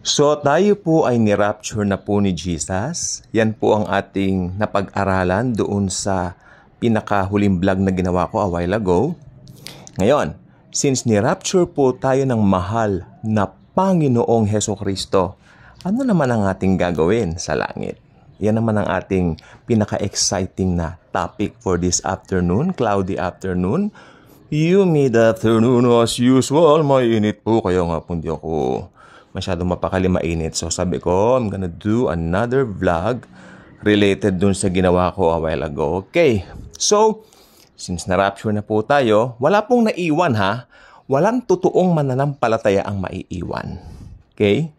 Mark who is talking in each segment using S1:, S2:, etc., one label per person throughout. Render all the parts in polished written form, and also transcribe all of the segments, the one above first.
S1: So tayo po ay ni-rapture na po ni Jesus. Yan po ang ating napag-aralan doon sa pinakahuling vlog na ginawa ko a while ago. Ngayon, since ni-rapture po tayo ng mahal na Panginoong Hesukristo, ano naman ang ating gagawin sa langit? Yan naman ang ating pinaka-exciting na topic for this afternoon, cloudy afternoon. Humid afternoon as usual. Mainit po, kaya nga po hindi ako masyadong mapakali mainit. So sabi ko, I'm gonna do another vlog related dun sa ginawa ko a while ago. Okay, so since na-rapture na po tayo, wala pong naiwan ha. Walang totoong mananampalataya ang maiiwan. Okay?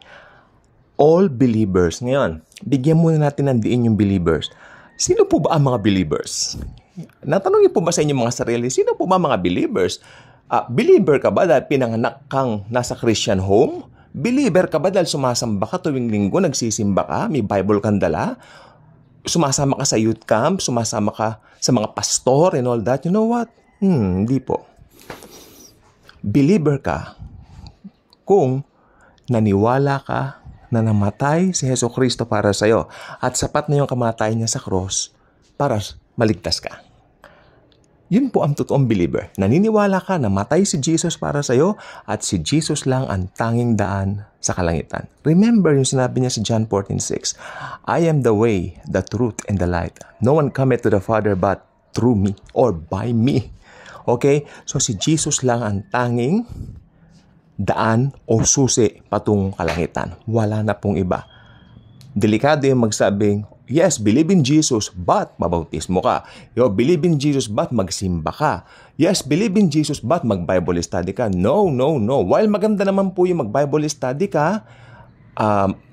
S1: All believers. Ngayon, bigyan muna natin ng diin yung believers. Sino po ba ang mga believers? Natanong niyo po ba sa inyong mga sarili, sino po ba mga believers? Believer ka ba dahil pinanganak kang nasa Christian home? Believer ka ba dahil sumasamba ka tuwing linggo, nagsisimba ka, may Bible kang dala? Sumasama ka sa youth camp, sumasama ka sa mga pastor and all that? You know what? Hindi po. Believer ka kung naniwala ka na namatay si Hesukristo para sa'yo at sapat na yung kamatayan niya sa cross para maligtas ka. Yun po ang totoong believer. Naniniwala ka na matay si Jesus para sa'yo at si Jesus lang ang tanging daan sa kalangitan. Remember yung sinabi niya sa John 14:6, I am the way, the truth, and the light. No one cometh to the Father but through me or by me. Okay? So si Jesus lang ang tanging daan o susi patungong kalangitan. Wala na pong iba. Delikado yung magsabing, yes, believe in Jesus, but mabautismo ka. Yo, believe in Jesus, but magsimba ka. Yes, believe in Jesus, but mag-Bible study ka. No, no, no. While maganda naman po yung mag-Bible study ka,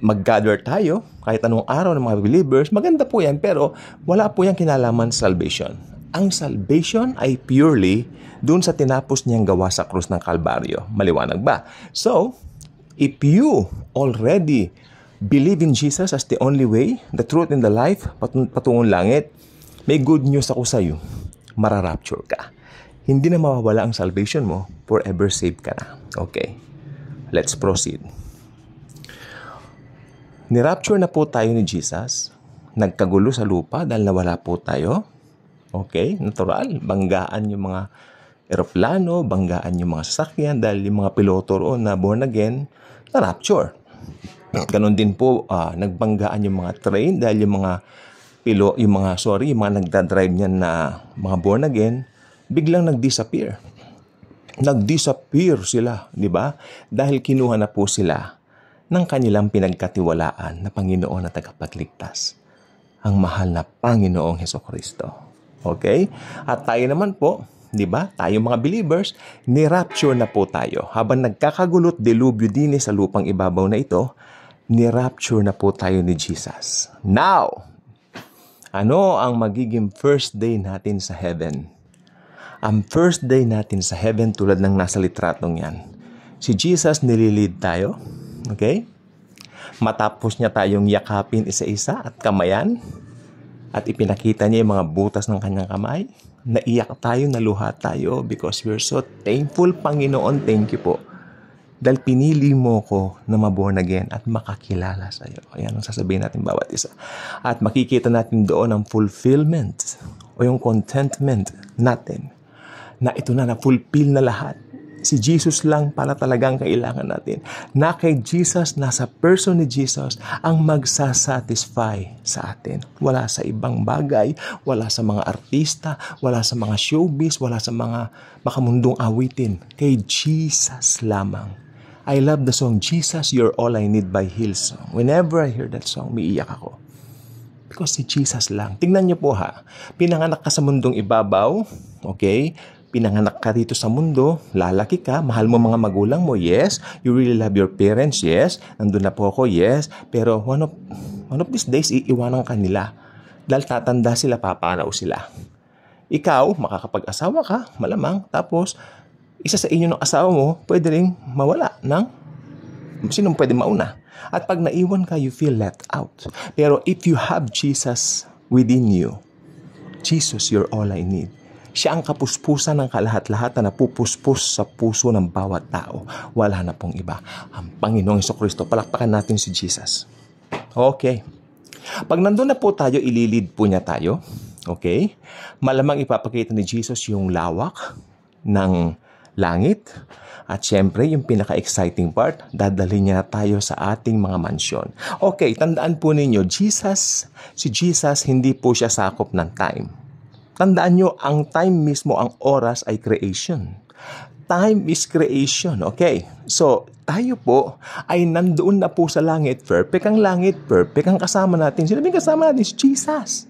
S1: mag-gather tayo, kahit anong araw ng mga believers, maganda po yan, pero wala po yung kinalaman sa salvation. Ang salvation ay purely dun sa tinapos niyang gawa sa krus ng Kalbaryo. Maliwanag ba? So, if you already believe in Jesus as the only way, the truth, and the life, patungong langit, may good news ako sa iyo. Mararapture ka. Hindi na mawawala ang salvation mo, forever saved ka na. Okay, let's proceed. Nirapture na po tayo ni Jesus. Nagkagulo sa lupa dahil nawala po tayo. Okay, natural. Banggaan yung mga eroplano, banggaan yung mga sasakyan dahil yung mga piloto roon na born again, na-rapture. Ganon din po, nagbanggaan yung mga train dahil yung mga yung mga nagdadrive niyan na mga born again, biglang nag-disappear. Nag-disappear sila, di ba? Dahil kinuha na po sila ng kanilang pinagkatiwalaan na Panginoon na tagapagligtas. Ang mahal na Panginoong Hesukristo. Okay? At tayo naman po, di ba? Tayo mga believers, ni-rapture na po tayo. Habang nagkakagulot delubyo din sa lupang ibabaw na ito, ni-rapture na po tayo ni Jesus. Now, ano ang magiging first day natin sa heaven? Ang first day natin sa heaven tulad ng nasa litratong yan. Si Jesus nililid tayo. Okay? Matapos niya tayong yakapin isa-isa at kamayan at ipinakita niya yung mga butas ng kanyang kamay. Naiyak tayo, naluha tayo because we're so thankful, Panginoon. Thank you po. Dahil pinili mo ko na maborn again at makakilala sa iyo. Ayan ang sasabihin natin bawat isa. At makikita natin doon ang fulfillment o yung contentment natin na ito na fulfill na lahat. Si Jesus lang pala talagang kailangan natin. Na kay Jesus, nasa person ni Jesus ang magsasatisfy sa atin. Wala sa ibang bagay, wala sa mga artista, wala sa mga showbiz, wala sa mga makamundong awitin. Kay Jesus lamang. I love the song, Jesus, You're All I Need by Hillsong. Whenever I hear that song, umiiyak ako. Because si Jesus lang. Tingnan niyo po ha, pinanganak ka sa mundong ibabaw, okay? Pinanganak ka dito sa mundo, lalaki ka, mahal mo mga magulang mo, yes. You really love your parents, yes. Nandun na po ako, yes. Pero one of these days, iiwanan ka nila. Dahil tatanda sila, papanaw sila. Ikaw, makakapag-asawa ka, malamang. Tapos, isa sa inyo ng asawa mo, pwede rin mawala ng sinong pwede mauna. At pag naiwan ka, you feel left out. Pero if you have Jesus within you, Jesus, you're all I need. Siya ang kapuspusan ng kalahat-lahat na napupuspos sa puso ng bawat tao. Wala na pong iba. Ang Panginoong Jesucristo. Palakpakan natin si Jesus. Okay. Pag nandun na po tayo, ililid po niya tayo. Okay? Malamang ipapakita ni Jesus yung lawak ng langit. At syempre, yung pinaka-exciting part, dadalhin niya tayo sa ating mga mansyon. Okay, tandaan po ninyo, si Jesus, hindi po siya sakop ng time. Tandaan nyo, ang time mismo, ang oras ay creation. Time is creation, okay? So, tayo po ay nandoon na po sa langit. Perfect ang langit, perfect ang kasama natin. Sino ba yung kasama natin? Si Jesus.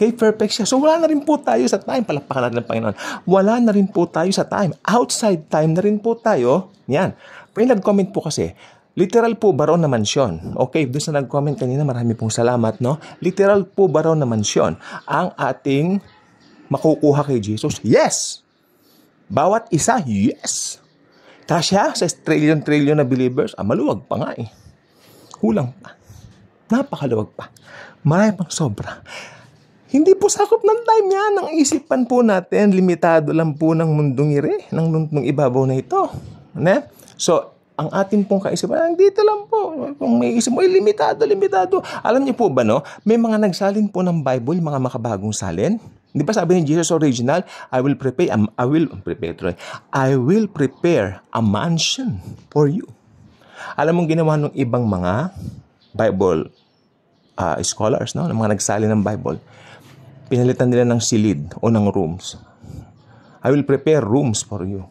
S1: Okay, perfect siya. So, wala na rin po tayo sa time. Palakpakan natin ng Panginoon. Wala na rin po tayo sa time. Outside time na rin po tayo. Yan. May nag-comment po kasi, literal po ba raw na mansyon? Okay, doon sa nag-comment kanina, marami pong salamat, no? Literal po ba raw na mansyon ang ating makukuha kay Jesus? Yes! Bawat isa, yes! Kasya sa trillion na believers, maluwag pa nga eh. Kulang pa. Napakaluwag pa. Marami pang sobra. Hindi po sakop ng time yan. Ang isipan po natin, limitado lang po ng mundong ire, ng mundong ibabaw na ito. Ne? So, ang atin pong kaisipan, dito lang po. Kung may isip mo, limitado. Alam niyo po ba, no? May mga nagsalin po ng Bible, mga makabagong salin. Di ba sabi ni Jesus original, I will prepare a mansion for you. Alam mong ginawa ng ibang mga Bible scholars, no? Ng mga nagsalin ng Bible. Pinalitan nila ng silid o ng rooms. I will prepare rooms for you.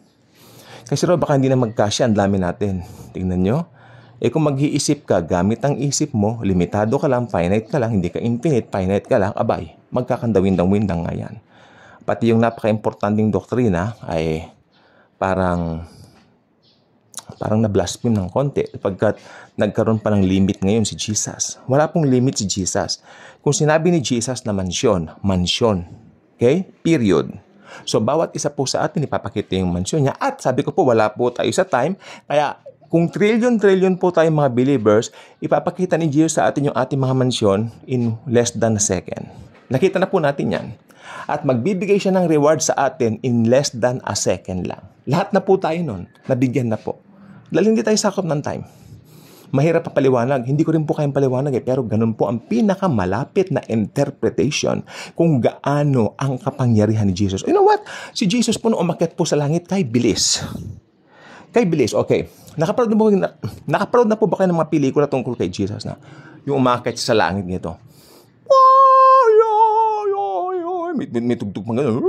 S1: Kasi raw baka hindi na magkasya, ang dami natin. Tingnan nyo. Kung mag-iisip ka, gamit ang isip mo, limitado ka lang, finite ka lang, hindi ka infinite, finite ka lang, abay, magkakandawindang-windang nga yan. Pati yung napaka-importanting doktrina ay parang na-blaspheme ng konti pagkat nagkaroon pa ng limit ngayon si Jesus. Wala pong limit si Jesus. Kung sinabi ni Jesus na mansyon. Okay? Period. So, bawat isa po sa atin ipapakita yung mansyon niya. At sabi ko po, wala po tayo sa time. Kaya, kung trillion po tayo mga believers, ipapakita ni Jesus sa atin yung ating mga mansyon in less than a second. Nakita na po natin yan. At magbibigay siya ng reward sa atin in less than a second lang. Lahat na po tayo nun. Nabigyan na po. Dahil hindi tayo sakop ng time. Mahirap pa paliwanag. Hindi ko rin po kayang paliwanag pero ganun po ang pinakamalapit na interpretation kung gaano ang kapangyarihan ni Jesus. You know what? Si Jesus po nung umakyat po sa langit kay bilis. Okay. Nakaproud na po ba kayo ng mga pelikula tungkol kay Jesus na yung umakyat sa langit nito? May tugtog pa gano'n.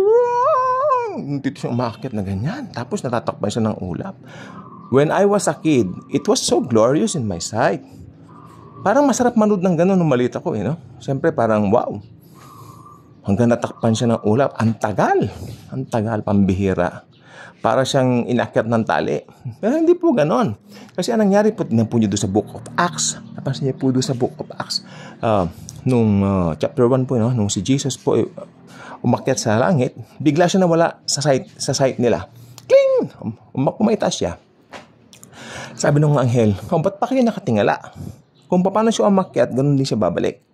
S1: Dito siya umakyat na ganyan. Tapos natatakpan siya ng ulap. When I was a kid, it was so glorious in my sight. Parang masarap manood ng gano'n nung maliit ako, no? Siyempre parang wow. Hanggang natakpan siya ng ulap. Ang tagal, pambihira. Para siyang inakyat ng tali. Pero hindi po gano'n. Kasi anong nangyari po, tingnan po niyo doon sa Book of Acts. Napansin niyo po doon sa Book of Acts. Nung chapter 1 po, no? Nung si Jesus po umakyat sa langit, bigla siya nawala sa sight nila. Kling! Pumaita siya. Sabi nung anghel, ba't pa kayo nakatingala? Kung paano siya umakyat, ganun din siya babalik.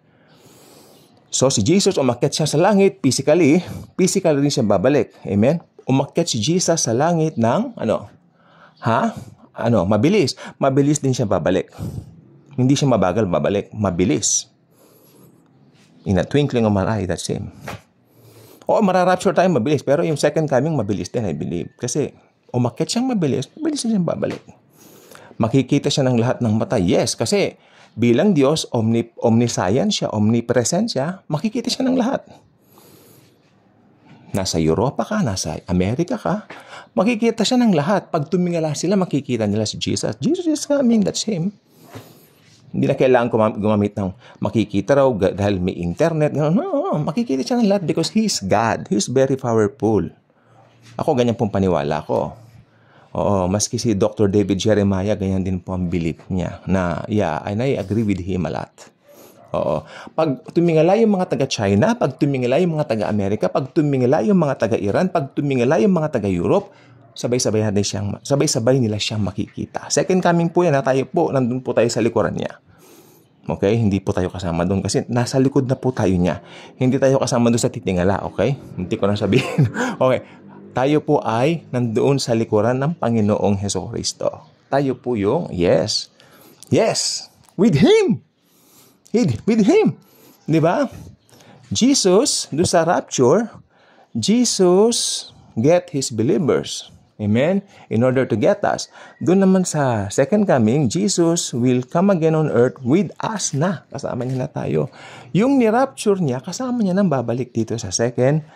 S1: So, si Jesus umakyat siya sa langit, physically rin siya babalik. Amen? Umakyat si Jesus sa langit ng, mabilis. Mabilis din siya babalik. Hindi siya mabagal babalik. Mabilis. In a twinkling of an eye, that's him. Mararapture tayo mabilis, pero yung second coming, mabilis din, I believe. Kasi, umakyat siyang mabilis din siyang babalik. Makikita siya ng lahat ng mata. Yes, kasi bilang Diyos, omniscient siya, omnipresent siya, makikita siya ng lahat. Nasa Europa ka, nasa Amerika ka, makikita siya ng lahat. Pag tumingala sila, makikita nila si Jesus. Jesus is coming, that's him. Hindi na kailangan gumamit ng makikita raw dahil may internet. No, makikita siya ng lahat because He is God. He is very powerful. Ako, ganyan pong paniwala ko. Oo, maski si Dr. David Jeremiah, ganyan din po ang belief niya na, and I agree with him a lot. Oo. Pag tumingala yung mga taga-China, pag tumingala yung mga taga-Amerika, pag tumingala yung mga taga-Iran, pag tumingala yung mga taga-Europe, sabay-sabay nila siyang makikita. Second coming po yan, tayo po, nandun po tayo sa likuran niya. Okay? Hindi po tayo kasama doon kasi nasa likod na po tayo niya. Hindi tayo kasama doon sa titingala. Okay? Hindi ko na sabihin. Okay. Tayo po ay nandoon sa likuran ng Panginoong Hesukristo. Tayo po yung, yes, with Him. With Him. Di ba? Jesus, doon sa rapture, Jesus get His believers. Amen? In order to get us. Doon naman sa second coming, Jesus will come again on earth with us na. Kasama niya na tayo. Yung ni-rapture niya, kasama niya nang babalik dito sa second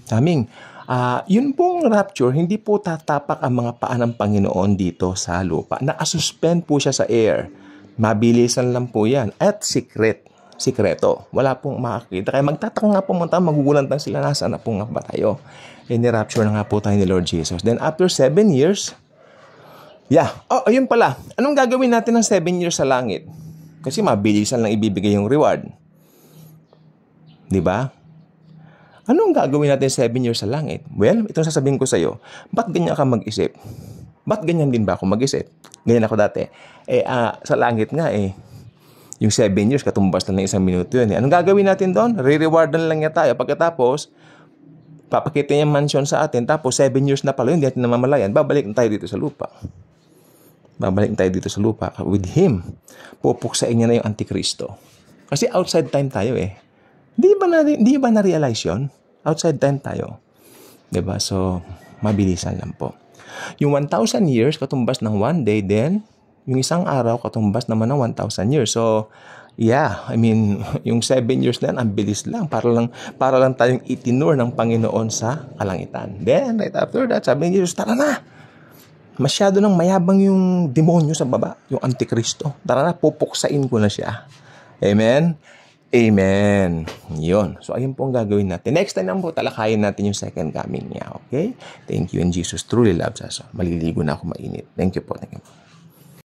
S1: coming. Yun pong rapture, hindi po tatapak ang mga paa ng Panginoon dito sa lupa. Nakasuspend po siya sa air. Mabilisan lang po yan. At sikreto. Wala pong makakita. Kaya magtataka nga po mga tao, magugulantan sila, nasaan na po nga ba tayo? Ni-rapture na nga po tayo ni Lord Jesus. Then after 7 years, ayun pala. Anong gagawin natin ng 7 years sa langit? Kasi mabilisan lang ibibigay yung reward. Di ba? Anong gagawin natin 7 years sa langit? Well, itong sasabihin ko sa iyo, ba't ganyan ka mag-isip? Ba't ganyan din ba ako mag-isip? Ganyan ako dati. Sa langit nga yung 7 years, katumbas na lang 1 minuto yun. Anong gagawin natin doon? Re-rewardan lang niya tayo. Pagkatapos, papakita niya mansion sa atin, tapos 7 years na pala yun, hindi natin namamalayan, babalik na tayo dito sa lupa. With Him, pupuksain niya na yung Antikristo. Kasi outside time tayo Di ba na-realize yun? Outside time tayo. Diba? So, mabilisan lang po. Yung 1,000 years, katumbas ng 1 day, then, yung isang araw, katumbas naman ng 1,000 years. So, yung 7 years na yan, ang bilis lang. Para lang tayong itinur ng Panginoon sa kalangitan. Then, right after that, sabi ni Jesus, tara na! Masyado nang mayabang yung demonyo sa baba, yung Antikristo. Tara na, pupuksain ko na siya. Amen? Amen. Yun. So, ayun po ang gagawin natin. Next time naman po, talakayin natin yung second coming niya. Okay? Thank you. And Jesus truly loves us. Maliligo na ako mainit. Thank you po.